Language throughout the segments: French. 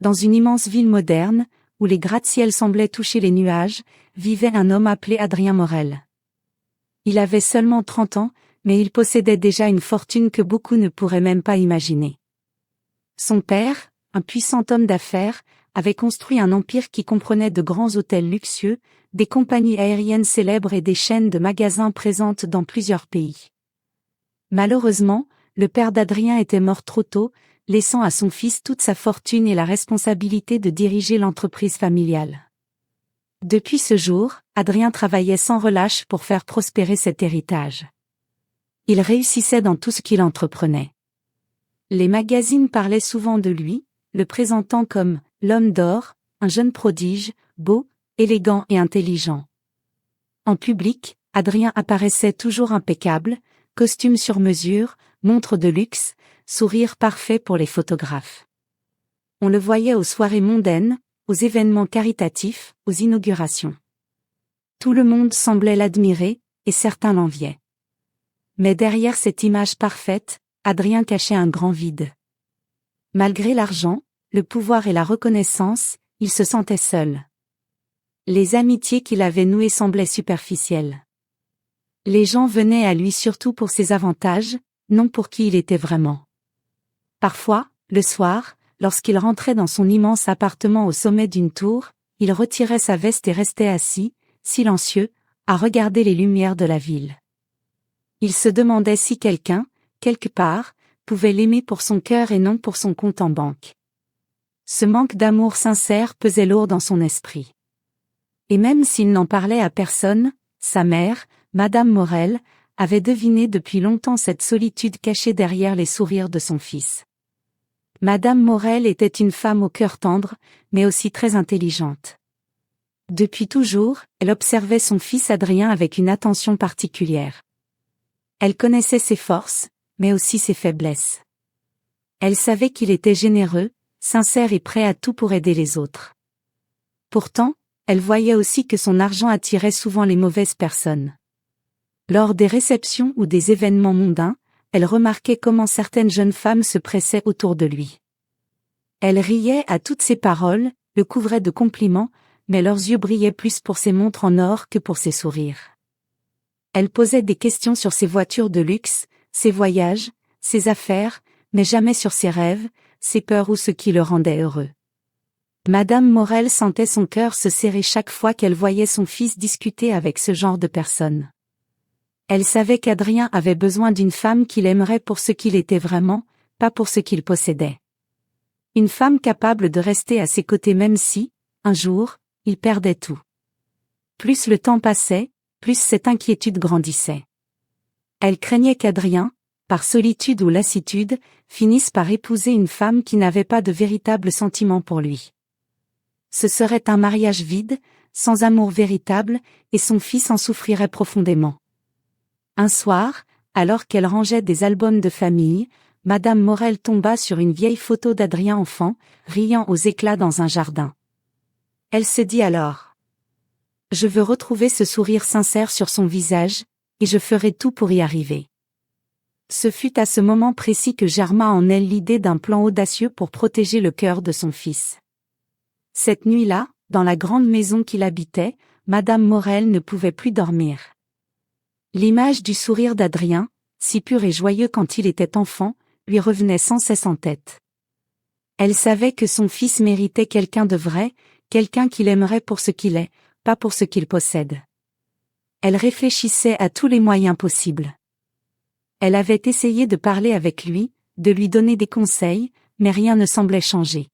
Dans une immense ville moderne, où les gratte-ciel semblaient toucher les nuages, vivait un homme appelé Adrien Morel. Il avait seulement 30 ans, mais il possédait déjà une fortune que beaucoup ne pourraient même pas imaginer. Son père, un puissant homme d'affaires, avait construit un empire qui comprenait de grands hôtels luxueux, des compagnies aériennes célèbres et des chaînes de magasins présentes dans plusieurs pays. Malheureusement, le père d'Adrien était mort trop tôt, laissant à son fils toute sa fortune et la responsabilité de diriger l'entreprise familiale. Depuis ce jour, Adrien travaillait sans relâche pour faire prospérer cet héritage. Il réussissait dans tout ce qu'il entreprenait. Les magazines parlaient souvent de lui, le présentant comme « l'homme d'or », un jeune prodige, beau, élégant et intelligent. En public, Adrien apparaissait toujours impeccable, costume sur mesure, montre de luxe, sourire parfait pour les photographes. On le voyait aux soirées mondaines, aux événements caritatifs, aux inaugurations. Tout le monde semblait l'admirer, et certains l'enviaient. Mais derrière cette image parfaite, Adrien cachait un grand vide. Malgré l'argent, le pouvoir et la reconnaissance, il se sentait seul. Les amitiés qu'il avait nouées semblaient superficielles. Les gens venaient à lui surtout pour ses avantages, non pour qui il était vraiment. Parfois, le soir, lorsqu'il rentrait dans son immense appartement au sommet d'une tour, il retirait sa veste et restait assis, silencieux, à regarder les lumières de la ville. Il se demandait si quelqu'un, quelque part, pouvait l'aimer pour son cœur et non pour son compte en banque. Ce manque d'amour sincère pesait lourd dans son esprit. Et même s'il n'en parlait à personne, sa mère, Madame Morel, avait deviné depuis longtemps cette solitude cachée derrière les sourires de son fils. Madame Morel était une femme au cœur tendre, mais aussi très intelligente. Depuis toujours, elle observait son fils Adrien avec une attention particulière. Elle connaissait ses forces, mais aussi ses faiblesses. Elle savait qu'il était généreux, sincère et prêt à tout pour aider les autres. Pourtant, elle voyait aussi que son argent attirait souvent les mauvaises personnes. Lors des réceptions ou des événements mondains, elle remarquait comment certaines jeunes femmes se pressaient autour de lui. Elle riait à toutes ses paroles, le couvrait de compliments, mais leurs yeux brillaient plus pour ses montres en or que pour ses sourires. Elle posait des questions sur ses voitures de luxe, ses voyages, ses affaires, mais jamais sur ses rêves, ses peurs ou ce qui le rendait heureux. Madame Morel sentait son cœur se serrer chaque fois qu'elle voyait son fils discuter avec ce genre de personnes. Elle savait qu'Adrien avait besoin d'une femme qu'il aimerait pour ce qu'il était vraiment, pas pour ce qu'il possédait. Une femme capable de rester à ses côtés même si, un jour, il perdait tout. Plus le temps passait, plus cette inquiétude grandissait. Elle craignait qu'Adrien, par solitude ou lassitude, finisse par épouser une femme qui n'avait pas de véritable sentiment pour lui. Ce serait un mariage vide, sans amour véritable, et son fils en souffrirait profondément. Un soir, alors qu'elle rangeait des albums de famille, Madame Morel tomba sur une vieille photo d'Adrien enfant, riant aux éclats dans un jardin. Elle se dit alors: « Je veux retrouver ce sourire sincère sur son visage, et je ferai tout pour y arriver. » Ce fut à ce moment précis que germa en elle l'idée d'un plan audacieux pour protéger le cœur de son fils. Cette nuit-là, dans la grande maison qu'il habitait, Madame Morel ne pouvait plus dormir. L'image du sourire d'Adrien, si pur et joyeux quand il était enfant, lui revenait sans cesse en tête. Elle savait que son fils méritait quelqu'un de vrai, quelqu'un qu'il aimerait pour ce qu'il est, pas pour ce qu'il possède. Elle réfléchissait à tous les moyens possibles. Elle avait essayé de parler avec lui, de lui donner des conseils, mais rien ne semblait changer.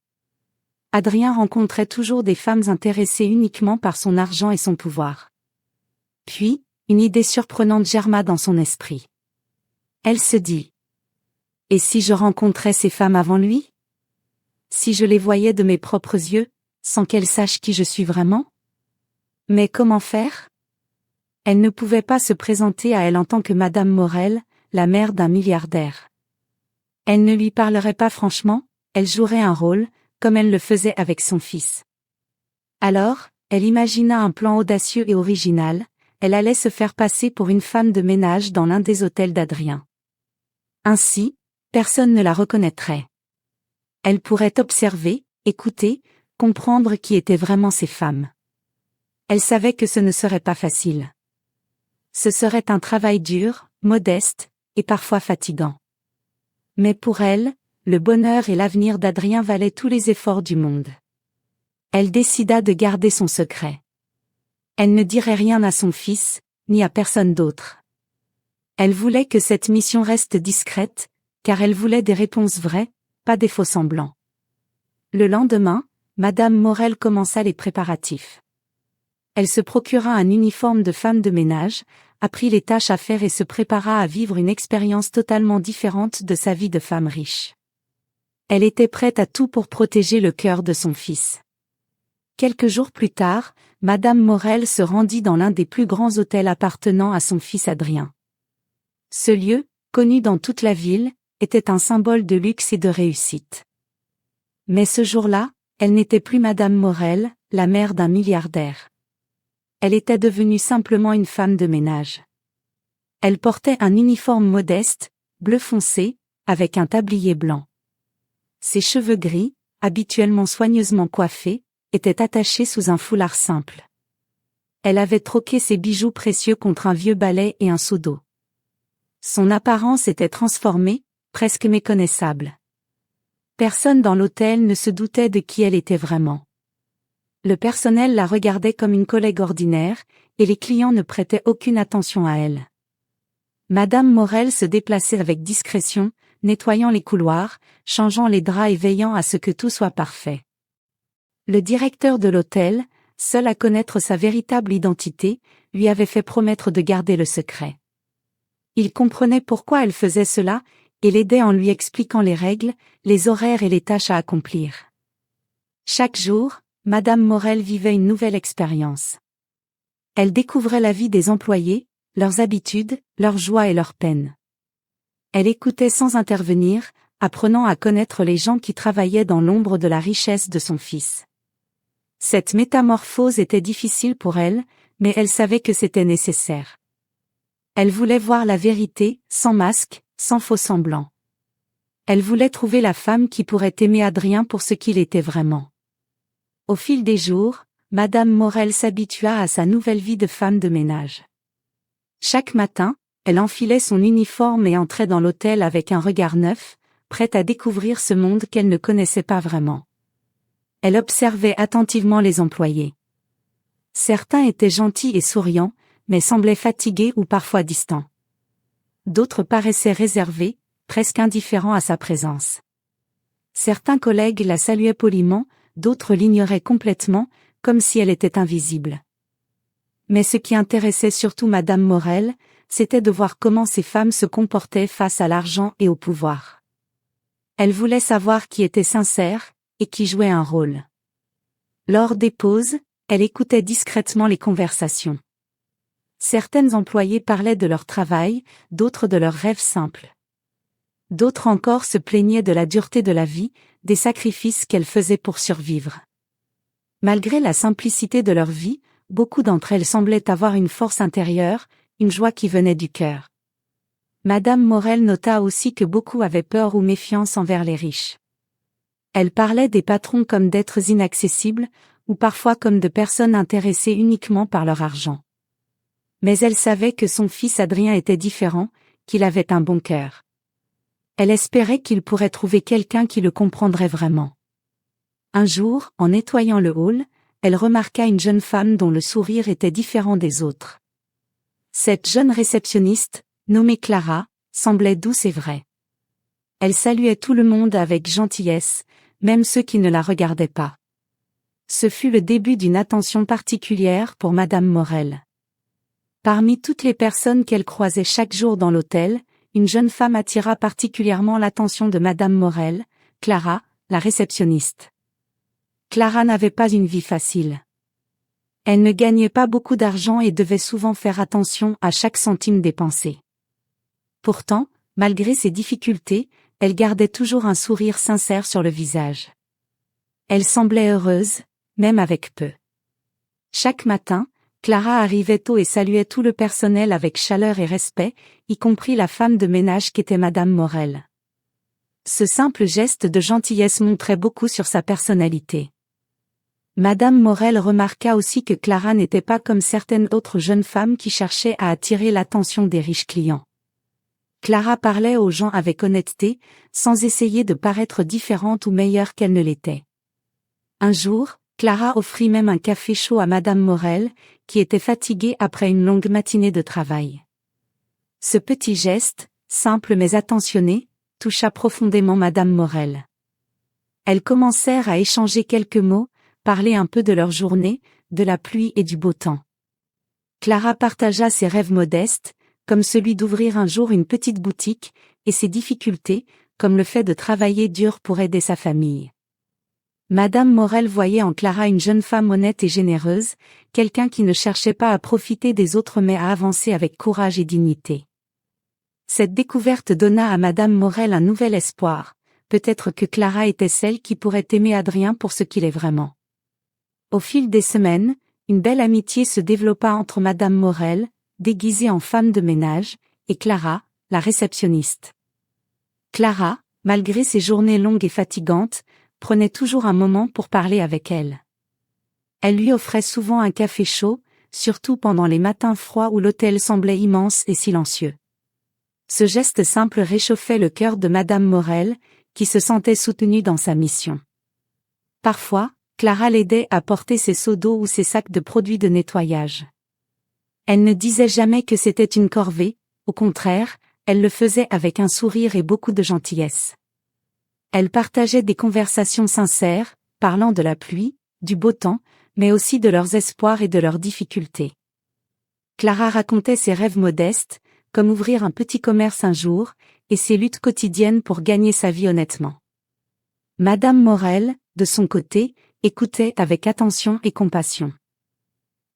Adrien rencontrait toujours des femmes intéressées uniquement par son argent et son pouvoir. Puis, une idée surprenante germa dans son esprit. Elle se dit: « Et si je rencontrais ces femmes avant lui? Si je les voyais de mes propres yeux, sans qu'elles sachent qui je suis vraiment? Mais comment faire? » Elle ne pouvait pas se présenter à elle en tant que Madame Morel, la mère d'un milliardaire. Elle ne lui parlerait pas franchement, elle jouerait un rôle, comme elle le faisait avec son fils. Alors, elle imagina un plan audacieux et original, elle allait se faire passer pour une femme de ménage dans l'un des hôtels d'Adrien. Ainsi, personne ne la reconnaîtrait. Elle pourrait observer, écouter, comprendre qui étaient vraiment ces femmes. Elle savait que ce ne serait pas facile. Ce serait un travail dur, modeste, et parfois fatigant. Mais pour elle, le bonheur et l'avenir d'Adrien valaient tous les efforts du monde. Elle décida de garder son secret. Elle ne dirait rien à son fils, ni à personne d'autre. Elle voulait que cette mission reste discrète, car elle voulait des réponses vraies, pas des faux-semblants. Le lendemain, Madame Morel commença les préparatifs. Elle se procura un uniforme de femme de ménage, apprit les tâches à faire et se prépara à vivre une expérience totalement différente de sa vie de femme riche. Elle était prête à tout pour protéger le cœur de son fils. Quelques jours plus tard, Madame Morel se rendit dans l'un des plus grands hôtels appartenant à son fils Adrien. Ce lieu, connu dans toute la ville, était un symbole de luxe et de réussite. Mais ce jour-là, elle n'était plus Madame Morel, la mère d'un milliardaire. Elle était devenue simplement une femme de ménage. Elle portait un uniforme modeste, bleu foncé, avec un tablier blanc. Ses cheveux gris, habituellement soigneusement coiffés, étaient attachés sous un foulard simple. Elle avait troqué ses bijoux précieux contre un vieux balai et un seau d'eau. Son apparence était transformée, presque méconnaissable. Personne dans l'hôtel ne se doutait de qui elle était vraiment. Le personnel la regardait comme une collègue ordinaire, et les clients ne prêtaient aucune attention à elle. Madame Morel se déplaçait avec discrétion, nettoyant les couloirs, changeant les draps et veillant à ce que tout soit parfait. Le directeur de l'hôtel, seul à connaître sa véritable identité, lui avait fait promettre de garder le secret. Il comprenait pourquoi elle faisait cela, et l'aidait en lui expliquant les règles, les horaires et les tâches à accomplir. Chaque jour, Madame Morel vivait une nouvelle expérience. Elle découvrait la vie des employés, leurs habitudes, leurs joies et leurs peines. Elle écoutait sans intervenir, apprenant à connaître les gens qui travaillaient dans l'ombre de la richesse de son fils. Cette métamorphose était difficile pour elle, mais elle savait que c'était nécessaire. Elle voulait voir la vérité, sans masque, sans faux semblant. Elle voulait trouver la femme qui pourrait aimer Adrien pour ce qu'il était vraiment. Au fil des jours, Madame Morel s'habitua à sa nouvelle vie de femme de ménage. Chaque matin, elle enfilait son uniforme et entrait dans l'hôtel avec un regard neuf, prête à découvrir ce monde qu'elle ne connaissait pas vraiment. Elle observait attentivement les employés. Certains étaient gentils et souriants, mais semblaient fatigués ou parfois distants. D'autres paraissaient réservés, presque indifférents à sa présence. Certains collègues la saluaient poliment, d'autres l'ignoraient complètement, comme si elle était invisible. Mais ce qui intéressait surtout Madame Morel, c'était de voir comment ces femmes se comportaient face à l'argent et au pouvoir. Elle voulait savoir qui était sincère, et qui jouait un rôle. Lors des pauses, elle écoutait discrètement les conversations. Certaines employées parlaient de leur travail, d'autres de leurs rêves simples. D'autres encore se plaignaient de la dureté de la vie, des sacrifices qu'elles faisaient pour survivre. Malgré la simplicité de leur vie, beaucoup d'entre elles semblaient avoir une force intérieure, une joie qui venait du cœur. Madame Morel nota aussi que beaucoup avaient peur ou méfiance envers les riches. Elle parlait des patrons comme d'êtres inaccessibles, ou parfois comme de personnes intéressées uniquement par leur argent. Mais elle savait que son fils Adrien était différent, qu'il avait un bon cœur. Elle espérait qu'il pourrait trouver quelqu'un qui le comprendrait vraiment. Un jour, en nettoyant le hall, elle remarqua une jeune femme dont le sourire était différent des autres. Cette jeune réceptionniste, nommée Clara, semblait douce et vraie. Elle saluait tout le monde avec gentillesse, même ceux qui ne la regardaient pas. Ce fut le début d'une attention particulière pour Madame Morel. Parmi toutes les personnes qu'elle croisait chaque jour dans l'hôtel, une jeune femme attira particulièrement l'attention de Madame Morel, Clara, la réceptionniste. Clara n'avait pas une vie facile. Elle ne gagnait pas beaucoup d'argent et devait souvent faire attention à chaque centime dépensé. Pourtant, malgré ses difficultés, elle gardait toujours un sourire sincère sur le visage. Elle semblait heureuse, même avec peu. Chaque matin, Clara arrivait tôt et saluait tout le personnel avec chaleur et respect, y compris la femme de ménage qu'était Madame Morel. Ce simple geste de gentillesse montrait beaucoup sur sa personnalité. Madame Morel remarqua aussi que Clara n'était pas comme certaines autres jeunes femmes qui cherchaient à attirer l'attention des riches clients. Clara parlait aux gens avec honnêteté, sans essayer de paraître différente ou meilleure qu'elle ne l'était. Un jour, Clara offrit même un café chaud à Madame Morel, qui était fatiguée après une longue matinée de travail. Ce petit geste, simple mais attentionné, toucha profondément Madame Morel. Elles commencèrent à échanger quelques mots, parler un peu de leur journée, de la pluie et du beau temps. Clara partagea ses rêves modestes, comme celui d'ouvrir un jour une petite boutique, et ses difficultés, comme le fait de travailler dur pour aider sa famille. Madame Morel voyait en Clara une jeune femme honnête et généreuse, quelqu'un qui ne cherchait pas à profiter des autres mais à avancer avec courage et dignité. Cette découverte donna à Madame Morel un nouvel espoir, peut-être que Clara était celle qui pourrait aimer Adrien pour ce qu'il est vraiment. Au fil des semaines, une belle amitié se développa entre Madame Morel, déguisée en femme de ménage, et Clara, la réceptionniste. Clara, malgré ses journées longues et fatigantes, prenait toujours un moment pour parler avec elle. Elle lui offrait souvent un café chaud, surtout pendant les matins froids où l'hôtel semblait immense et silencieux. Ce geste simple réchauffait le cœur de Madame Morel, qui se sentait soutenue dans sa mission. Parfois, Clara l'aidait à porter ses seaux d'eau ou ses sacs de produits de nettoyage. Elle ne disait jamais que c'était une corvée, au contraire, elle le faisait avec un sourire et beaucoup de gentillesse. Elle partageait des conversations sincères, parlant de la pluie, du beau temps, mais aussi de leurs espoirs et de leurs difficultés. Clara racontait ses rêves modestes, comme ouvrir un petit commerce un jour, et ses luttes quotidiennes pour gagner sa vie honnêtement. Madame Morel, de son côté, écoutait avec attention et compassion.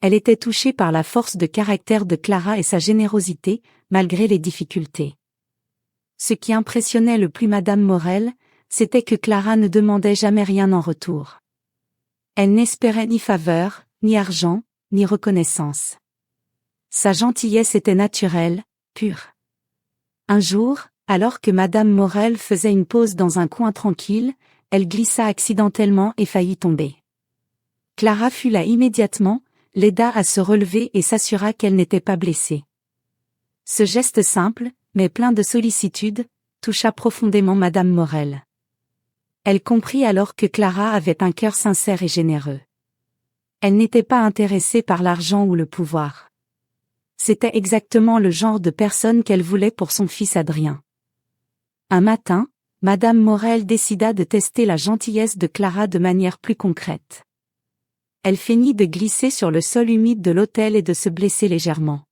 Elle était touchée par la force de caractère de Clara et sa générosité, malgré les difficultés. Ce qui impressionnait le plus Madame Morel, c'était que Clara ne demandait jamais rien en retour. Elle n'espérait ni faveur, ni argent, ni reconnaissance. Sa gentillesse était naturelle, pure. Un jour, alors que Madame Morel faisait une pause dans un coin tranquille, elle glissa accidentellement et faillit tomber. Clara fut là immédiatement, l'aida à se relever et s'assura qu'elle n'était pas blessée. Ce geste simple, mais plein de sollicitude, toucha profondément Madame Morel. Elle comprit alors que Clara avait un cœur sincère et généreux. Elle n'était pas intéressée par l'argent ou le pouvoir. C'était exactement le genre de personne qu'elle voulait pour son fils Adrien. Un matin, Madame Morel décida de tester la gentillesse de Clara de manière plus concrète. Elle feignit de glisser sur le sol humide de l'hôtel et de se blesser légèrement.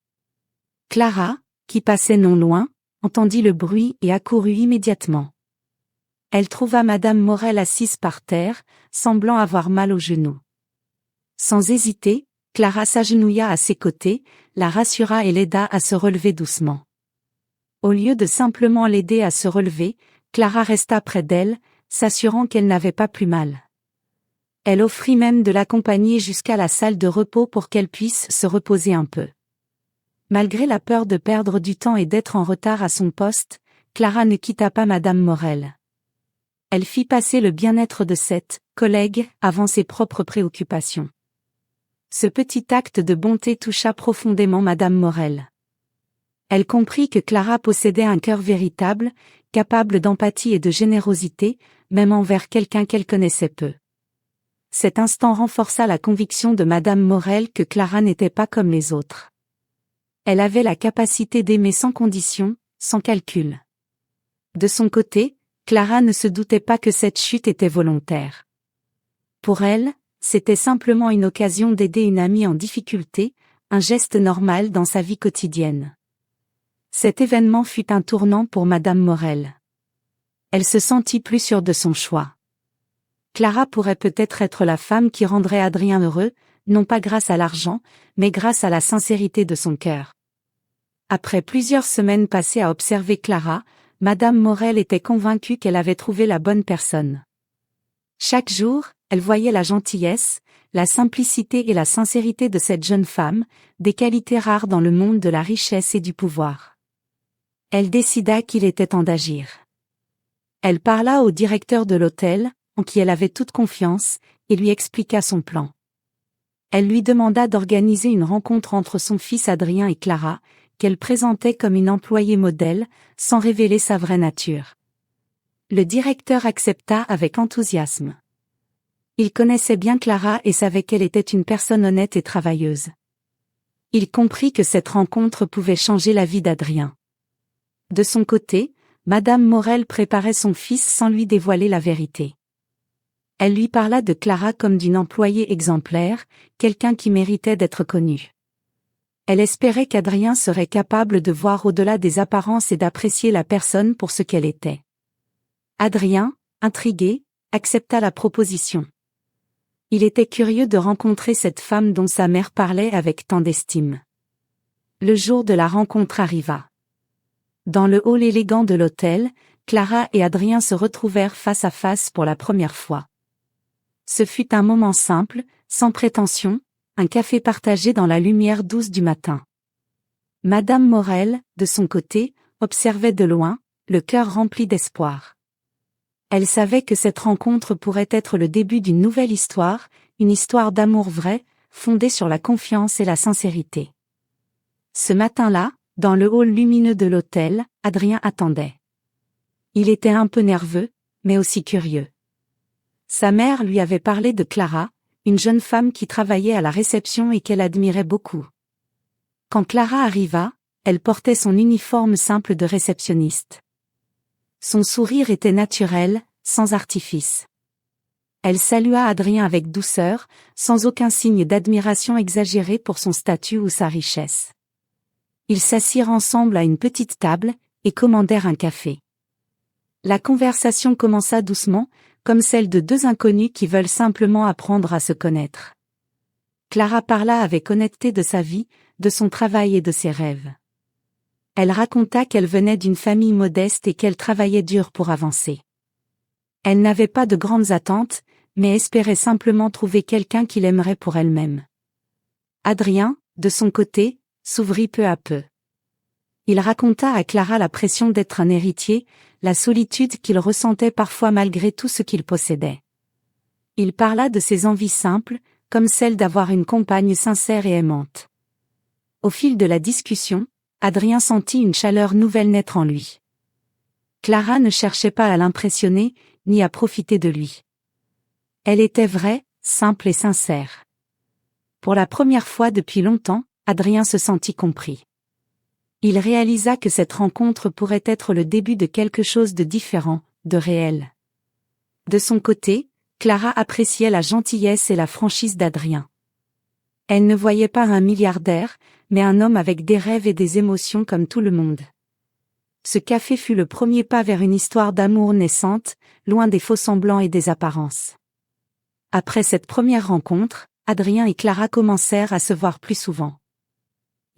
Clara, qui passait non loin, entendit le bruit et accourut immédiatement. Elle trouva Madame Morel assise par terre, semblant avoir mal au genou. Sans hésiter, Clara s'agenouilla à ses côtés, la rassura et l'aida à se relever doucement. Au lieu de simplement l'aider à se relever, Clara resta près d'elle, s'assurant qu'elle n'avait pas plus mal. Elle offrit même de l'accompagner jusqu'à la salle de repos pour qu'elle puisse se reposer un peu. Malgré la peur de perdre du temps et d'être en retard à son poste, Clara ne quitta pas Madame Morel. Elle fit passer le bien-être de cette collègue avant ses propres préoccupations. Ce petit acte de bonté toucha profondément Madame Morel. Elle comprit que Clara possédait un cœur véritable, capable d'empathie et de générosité, même envers quelqu'un qu'elle connaissait peu. Cet instant renforça la conviction de Madame Morel que Clara n'était pas comme les autres. Elle avait la capacité d'aimer sans condition, sans calcul. De son côté, Clara ne se doutait pas que cette chute était volontaire. Pour elle, c'était simplement une occasion d'aider une amie en difficulté, un geste normal dans sa vie quotidienne. Cet événement fut un tournant pour Madame Morel. Elle se sentit plus sûre de son choix. Clara pourrait peut-être être la femme qui rendrait Adrien heureux, non pas grâce à l'argent, mais grâce à la sincérité de son cœur. Après plusieurs semaines passées à observer Clara, Madame Morel était convaincue qu'elle avait trouvé la bonne personne. Chaque jour, elle voyait la gentillesse, la simplicité et la sincérité de cette jeune femme, des qualités rares dans le monde de la richesse et du pouvoir. Elle décida qu'il était temps d'agir. Elle parla au directeur de l'hôtel, en qui elle avait toute confiance, et lui expliqua son plan. Elle lui demanda d'organiser une rencontre entre son fils Adrien et Clara, qu'elle présentait comme une employée modèle, sans révéler sa vraie nature. Le directeur accepta avec enthousiasme. Il connaissait bien Clara et savait qu'elle était une personne honnête et travailleuse. Il comprit que cette rencontre pouvait changer la vie d'Adrien. De son côté, Madame Morel préparait son fils sans lui dévoiler la vérité. Elle lui parla de Clara comme d'une employée exemplaire, quelqu'un qui méritait d'être connu. Elle espérait qu'Adrien serait capable de voir au-delà des apparences et d'apprécier la personne pour ce qu'elle était. Adrien, intrigué, accepta la proposition. Il était curieux de rencontrer cette femme dont sa mère parlait avec tant d'estime. Le jour de la rencontre arriva. Dans le hall élégant de l'hôtel, Clara et Adrien se retrouvèrent face à face pour la première fois. Ce fut un moment simple, sans prétention, un café partagé dans la lumière douce du matin. Madame Morel, de son côté, observait de loin, le cœur rempli d'espoir. Elle savait que cette rencontre pourrait être le début d'une nouvelle histoire, une histoire d'amour vrai, fondée sur la confiance et la sincérité. Ce matin-là, dans le hall lumineux de l'hôtel, Adrien attendait. Il était un peu nerveux, mais aussi curieux. Sa mère lui avait parlé de Clara, une jeune femme qui travaillait à la réception et qu'elle admirait beaucoup. Quand Clara arriva, elle portait son uniforme simple de réceptionniste. Son sourire était naturel, sans artifice. Elle salua Adrien avec douceur, sans aucun signe d'admiration exagéré pour son statut ou sa richesse. Ils s'assirent ensemble à une petite table, et commandèrent un café. La conversation commença doucement, comme celle de deux inconnus qui veulent simplement apprendre à se connaître. Clara parla avec honnêteté de sa vie, de son travail et de ses rêves. Elle raconta qu'elle venait d'une famille modeste et qu'elle travaillait dur pour avancer. Elle n'avait pas de grandes attentes, mais espérait simplement trouver quelqu'un qui l'aimerait pour elle-même. Adrien, de son côté, s'ouvrit peu à peu. Il raconta à Clara la pression d'être un héritier, la solitude qu'il ressentait parfois malgré tout ce qu'il possédait. Il parla de ses envies simples, comme celle d'avoir une compagne sincère et aimante. Au fil de la discussion, Adrien sentit une chaleur nouvelle naître en lui. Clara ne cherchait pas à l'impressionner, ni à profiter de lui. Elle était vraie, simple et sincère. Pour la première fois depuis longtemps, Adrien se sentit compris. Il réalisa que cette rencontre pourrait être le début de quelque chose de différent, de réel. De son côté, Clara appréciait la gentillesse et la franchise d'Adrien. Elle ne voyait pas un milliardaire, mais un homme avec des rêves et des émotions comme tout le monde. Ce café fut le premier pas vers une histoire d'amour naissante, loin des faux-semblants et des apparences. Après cette première rencontre, Adrien et Clara commencèrent à se voir plus souvent.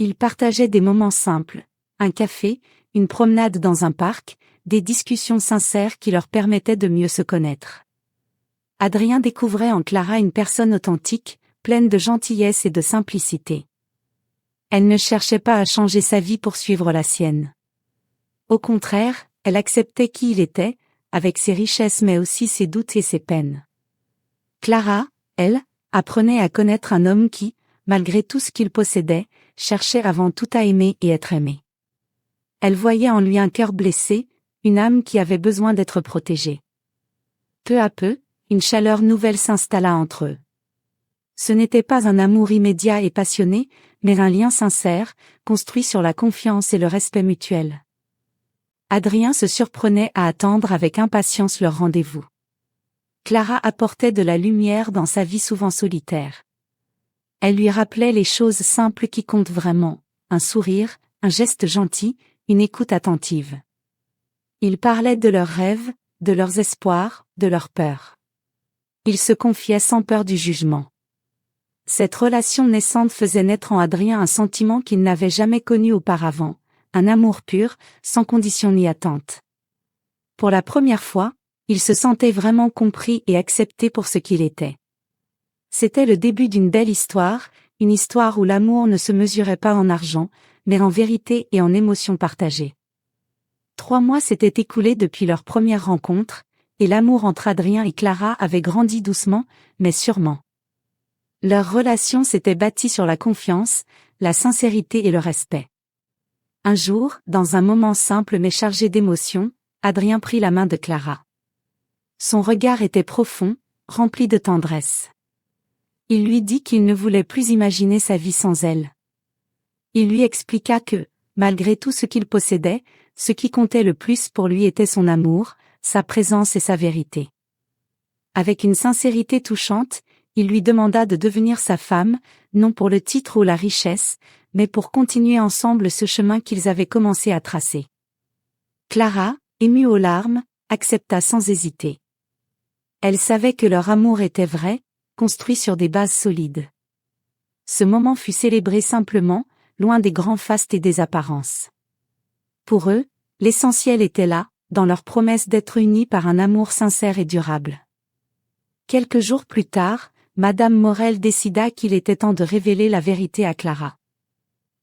Ils partageaient des moments simples, un café, une promenade dans un parc, des discussions sincères qui leur permettaient de mieux se connaître. Adrien découvrait en Clara une personne authentique, pleine de gentillesse et de simplicité. Elle ne cherchait pas à changer sa vie pour suivre la sienne. Au contraire, elle acceptait qui il était, avec ses richesses mais aussi ses doutes et ses peines. Clara, elle, apprenait à connaître un homme qui, malgré tout ce qu'il possédait, cherchait avant tout à aimer et être aimé. Elle voyait en lui un cœur blessé, une âme qui avait besoin d'être protégée. Peu à peu, une chaleur nouvelle s'installa entre eux. Ce n'était pas un amour immédiat et passionné, mais un lien sincère, construit sur la confiance et le respect mutuel. Adrien se surprenait à attendre avec impatience leur rendez-vous. Clara apportait de la lumière dans sa vie souvent solitaire. Elle lui rappelait les choses simples qui comptent vraiment, un sourire, un geste gentil, une écoute attentive. Ils parlaient de leurs rêves, de leurs espoirs, de leurs peurs. Ils se confiaient sans peur du jugement. Cette relation naissante faisait naître en Adrien un sentiment qu'il n'avait jamais connu auparavant, un amour pur, sans condition ni attente. Pour la première fois, il se sentait vraiment compris et accepté pour ce qu'il était. C'était le début d'une belle histoire, une histoire où l'amour ne se mesurait pas en argent, mais en vérité et en émotions partagées. 3 mois s'étaient écoulés depuis leur première rencontre, et l'amour entre Adrien et Clara avait grandi doucement, mais sûrement. Leur relation s'était bâtie sur la confiance, la sincérité et le respect. Un jour, dans un moment simple mais chargé d'émotions, Adrien prit la main de Clara. Son regard était profond, rempli de tendresse. Il lui dit qu'il ne voulait plus imaginer sa vie sans elle. Il lui expliqua que, malgré tout ce qu'il possédait, ce qui comptait le plus pour lui était son amour, sa présence et sa vérité. Avec une sincérité touchante, il lui demanda de devenir sa femme, non pour le titre ou la richesse, mais pour continuer ensemble ce chemin qu'ils avaient commencé à tracer. Clara, émue aux larmes, accepta sans hésiter. Elle savait que leur amour était vrai, construit sur des bases solides. Ce moment fut célébré simplement, loin des grands fastes et des apparences. Pour eux, l'essentiel était là, dans leur promesse d'être unis par un amour sincère et durable. Quelques jours plus tard, Madame Morel décida qu'il était temps de révéler la vérité à Clara.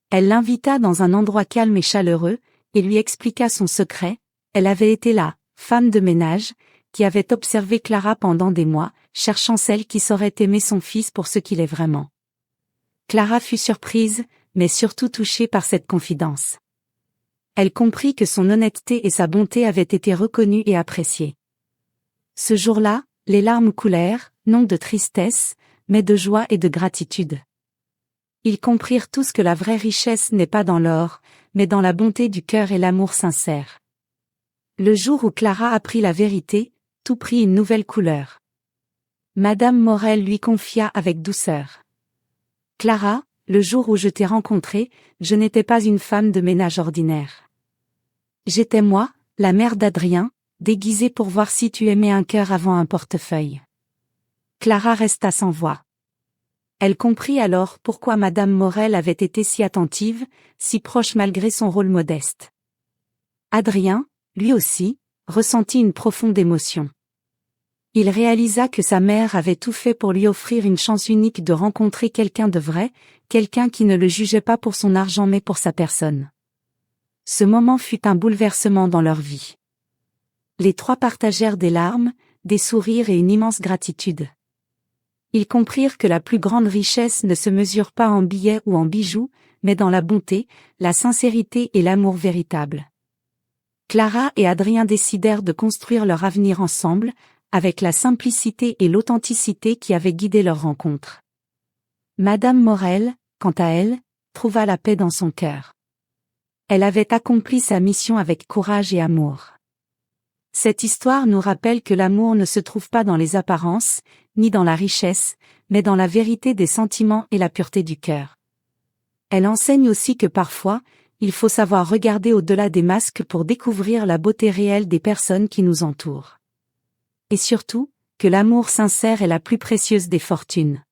Elle l'invita dans un endroit calme et chaleureux, et lui expliqua son secret. Elle avait été la femme de ménage, qui avait observé Clara pendant des mois, cherchant celle qui saurait aimer son fils pour ce qu'il est vraiment. Clara fut surprise, mais surtout touchée par cette confidence. Elle comprit que son honnêteté et sa bonté avaient été reconnues et appréciées. Ce jour-là, les larmes coulèrent, non de tristesse, mais de joie et de gratitude. Ils comprirent tous que la vraie richesse n'est pas dans l'or, mais dans la bonté du cœur et l'amour sincère. Le jour où Clara apprit la vérité, tout prit une nouvelle couleur. Madame Morel lui confia avec douceur. « Clara, le jour où je t'ai rencontrée, je n'étais pas une femme de ménage ordinaire. J'étais moi, la mère d'Adrien, déguisée pour voir si tu aimais un cœur avant un portefeuille. » Clara resta sans voix. Elle comprit alors pourquoi Madame Morel avait été si attentive, si proche malgré son rôle modeste. Adrien, lui aussi, ressentit une profonde émotion. Il réalisa que sa mère avait tout fait pour lui offrir une chance unique de rencontrer quelqu'un de vrai, quelqu'un qui ne le jugeait pas pour son argent mais pour sa personne. Ce moment fut un bouleversement dans leur vie. Les trois partagèrent des larmes, des sourires et une immense gratitude. Ils comprirent que la plus grande richesse ne se mesure pas en billets ou en bijoux, mais dans la bonté, la sincérité et l'amour véritable. Clara et Adrien décidèrent de construire leur avenir ensemble, avec la simplicité et l'authenticité qui avaient guidé leur rencontre. Madame Morel, quant à elle, trouva la paix dans son cœur. Elle avait accompli sa mission avec courage et amour. Cette histoire nous rappelle que l'amour ne se trouve pas dans les apparences, ni dans la richesse, mais dans la vérité des sentiments et la pureté du cœur. Elle enseigne aussi que parfois, il faut savoir regarder au-delà des masques pour découvrir la beauté réelle des personnes qui nous entourent. Et surtout, que l'amour sincère est la plus précieuse des fortunes.